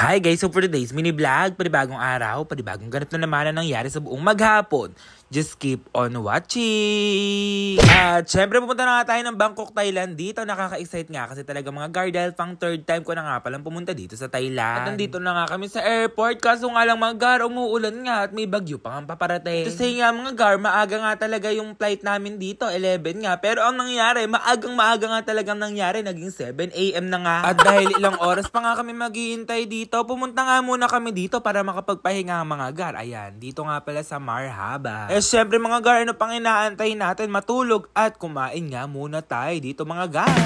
Hi guys, so for today's mini vlog, panibagong araw, panibagong ganap na naman ang nangyari sa buong maghapon. Just keep on watching! At syempre pupunta na nga tayo ng Bangkok, Thailand. Dito nakaka-excite nga kasi talaga mga guard dahil pang third time ko na nga palang pumunta dito sa Thailand. At nandito na nga kami sa airport kaso nga lang mga guard, umuulan nga at may bagyo pa nga paparating. Kasi nga mga guard, maaga nga talaga yung flight namin dito, 11 nga. Pero ang nangyari, maaga nga talagang nangyari, naging 7 AM na nga. At dahil ilang oras pa nga kami maghihintay dito, pumunta nga muna kami dito para makapagpahinga ang mga guard. Ayan, dito nga pala sa Marhaba. Syempre mga gar, ano pang inaantay natin? Matulog at kumain nga muna tayo dito mga gar.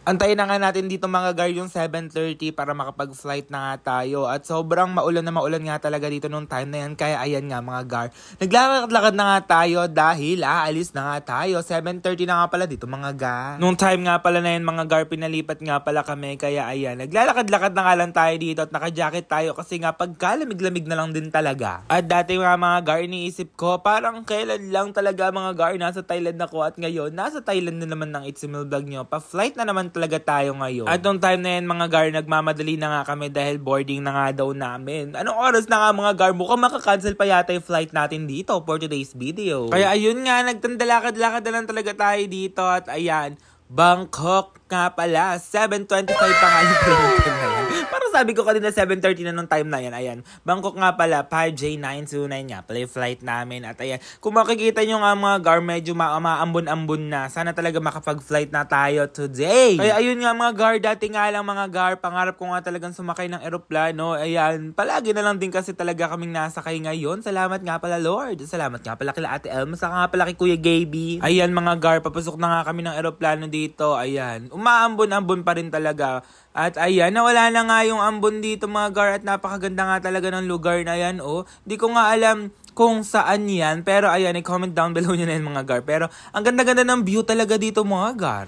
Antayin na nga natin dito mga guard yung 7:30 para makapag-flight na nga tayo. At sobrang maulan nga talaga dito nung time na yan. Kaya ayan nga mga guard. Naglalakad-lakad na nga tayo dahil aalis na nga tayo. 7:30 na nga pala dito mga guard. Nung time nga pala na yan mga guard, pinalipat nga pala kami. Kaya ayan, naglalakad-lakad na nga lang tayo dito at naka-jacket tayo kasi nga pagkalamig-lamig na lang din talaga. At dati nga mga guard, iniisip ko parang kailan lang talaga mga guard nasa Thailand ako at ngayon nasa Thailand na naman ng It's Emil Vlog nyo. Pa-flight na naman talaga tayo ngayon. At nung time na yan mga gar, nagmamadali na nga kami dahil boarding na nga daw namin. Anong oras na nga mga gar? Mukhang makakancel pa yata yung flight natin dito for today's video. Kaya ayun nga, nagtandalakad-lakad na lang talaga tayo dito at ayan, Bangkok nga pala, 7:25 pa nga yung flight na yan. Parang sabi ko kanina 7:30 na nung time na yan. Ayan, Bangkok nga pala, 5J929 nga pala yung flight namin. At ayan, kung makikita nyo nga mga gar, medyo maambon-ambon na. Sana talaga makapag-flight na tayo today. Kaya ayun nga mga gar, dati nga lang mga gar, pangarap ko nga talagang sumakay ng eroplano. Ayan, palagi na lang din kasi talaga kaming nasakay ngayon. Salamat nga pala Lord. Salamat nga pala kila Ate Elma. Saka nga pala kay Kuya Gaby. Ayan mga gar, papasok na nga kami ng eroplano dito. Ayan, umaambon-ambon pa rin talaga. At ayan, nawala na nga yung ambon dito mga gar at napakaganda nga talaga ng lugar na yan, oh. Di ko nga alam kung saan yan, pero ayan, i-comment down below nyo na yan mga gar. Pero ang ganda-ganda ng view talaga dito mga gar.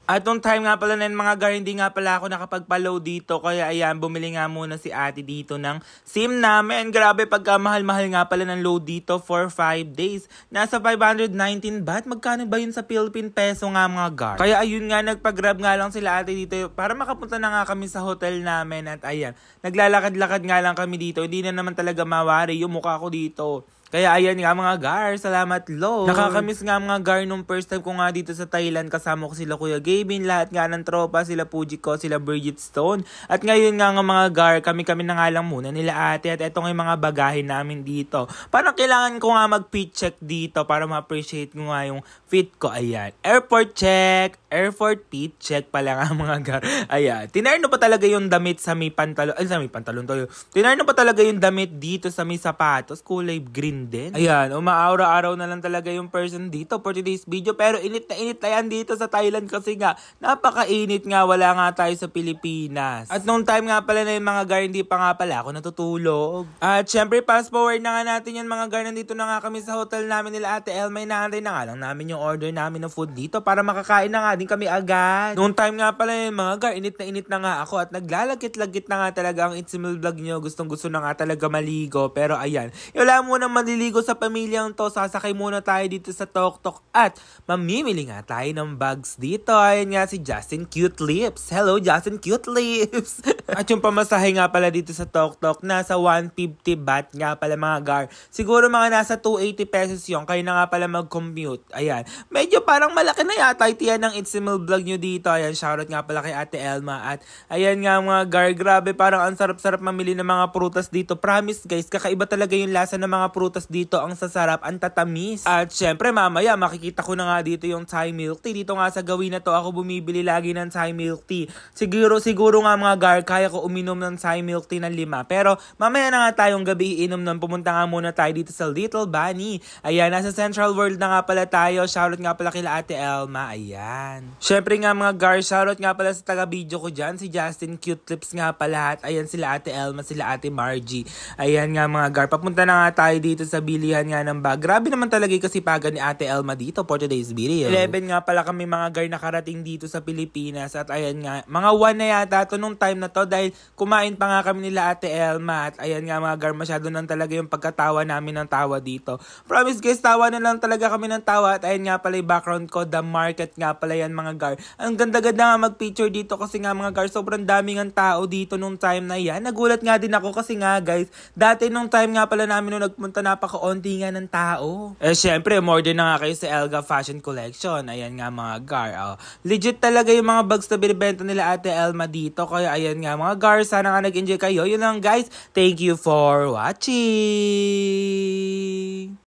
At nung time nga pala na yun, mga gar, hindi nga pala ako nakapagpa-load dito. Kaya ayan, bumili nga muna si ate dito ng SIM namin. Grabe, pagka mahal-mahal nga pala ng load dito for 5 days. Nasa 519 baht. Magkano ba yun sa Philippine peso nga mga gar? Kaya ayun nga, nagpag-grab nga lang sila ate dito para makapunta na nga kami sa hotel namin. At ayan, naglalakad-lakad nga lang kami dito. Hindi na naman talaga mawari yung mukha ko dito. Kaya ayan nga mga gar, salamat Lord. Nakakamiss nga mga gar nung first time ko nga dito sa Thailand. Kasama ko sila Kuya Gavin, lahat nga ng tropa, sila Puji ko, sila Bridget Stone. At ngayon nga mga gar, kami na nga lang muna nila ate. At eto nga yung mga bagahin namin dito. Parang kailangan ko nga mag-fit check dito para ma-appreciate ko nga yung fit ko. Ayan, airport check, airport fit check pala nga mga gar. Ayan, tinarno pa talaga yung damit sa may pantalon. Ay, sa may pantalon to. Tinarno pa talaga yung damit dito sa may sapatos, kulay green din. Ayan, umaaura-araw na lang talaga yung person dito for today's video. Pero init na yan dito sa Thailand kasi nga, napakainit nga, wala nga tayo sa Pilipinas. At nung time nga pala na yung mga gar, hindi pa nga pala ako natutulog. At syempre, fast forward na nga natin yan mga gar, nandito na nga kami sa hotel namin nila Ate Elma. Inaantay na nga lang namin yung order namin ng food dito para makakain na nga din kami agad. Nung time nga pala yung mga gar, init na nga ako at naglalagit-lagit na nga talaga ang It's Emil Vlog nyo. Gustong-gusto na nga talaga maligo. Pero ayan, wala muna maliligo sa pamilyang to, sasakay muna tayo dito sa Tok Tok at mamimili nga tayo ng bags dito. Ayan nga si Justin Cute Lips. Hello, Justin Cute Lips! At yung pamasahe nga pala dito sa Tok Tok, nasa 150 baht nga pala mga gar. Siguro mga nasa 280 pesos yung kayo na nga pala mag-commute. Ayan. Medyo parang malaki na yata itiyan ng It's Emil vlog nyo dito. Ayan, shoutout nga pala kay Ate Elma. At ayan nga mga gar, grabe parang ang sarap-sarap mamili ng mga prutas dito. Promise guys, kakaiba talaga yung lasa ng mga prutas dito. Ang sasarap, ang tatamis. At syempre mamaya makikita ko na nga dito yung Thai milk tea. Dito nga sa gawin na to ako bumibili lagi ng Thai milk tea. Siguro nga mga gar, kaya ko uminom ng Thai milk tea ng 5. Pero mamaya na nga tayong gabi iinom nun. Pumunta nga muna tayo dito sa Little Bunny. Ayan, nasa Central World na nga pala tayo. Shoutout nga pala kila Ate Elma. Ayan. Syempre nga mga gar, shoutout nga pala sa taga-video ko dyan. Si Justin Cute Lips nga pala. At ayan sila Ate Elma, sila Ate Margie. Ayan nga mga gar, papunta na nga tayo dito sa bilihan nga ng bag. Grabe naman talaga yung kasipagan ni Ate Elma dito for today's video. 11 nga pala kami mga gar nakarating dito sa Pilipinas. At ayan nga, mga 1 na yata to nung time na to dahil kumain pa nga kami nila Ate Elma. At ayan nga mga gar, masyado nang talaga yung pagkatawa namin ng tawa dito. Promise guys, tawa na lang talaga kami ng tawa. At ayan nga pala yung background ko, the market nga pala yan mga gar. Ang ganda-ganda nga mag-picture dito kasi nga mga gar, sobrang daming ang tao dito nung time na yan. Nagulat nga din ako kasi nga guys, dati nung time nga pala namin nung nagpunta napaka-onti nga ng tao. Syempre, more din na nga kayo sa Elga Fashion Collection. Ayan nga mga gar. Legit talaga yung mga bags na binibenta nila Ate Elma dito. Kaya ayan nga mga gar, sana nga nag-enjoy kayo. Yun lang guys. Thank you for watching.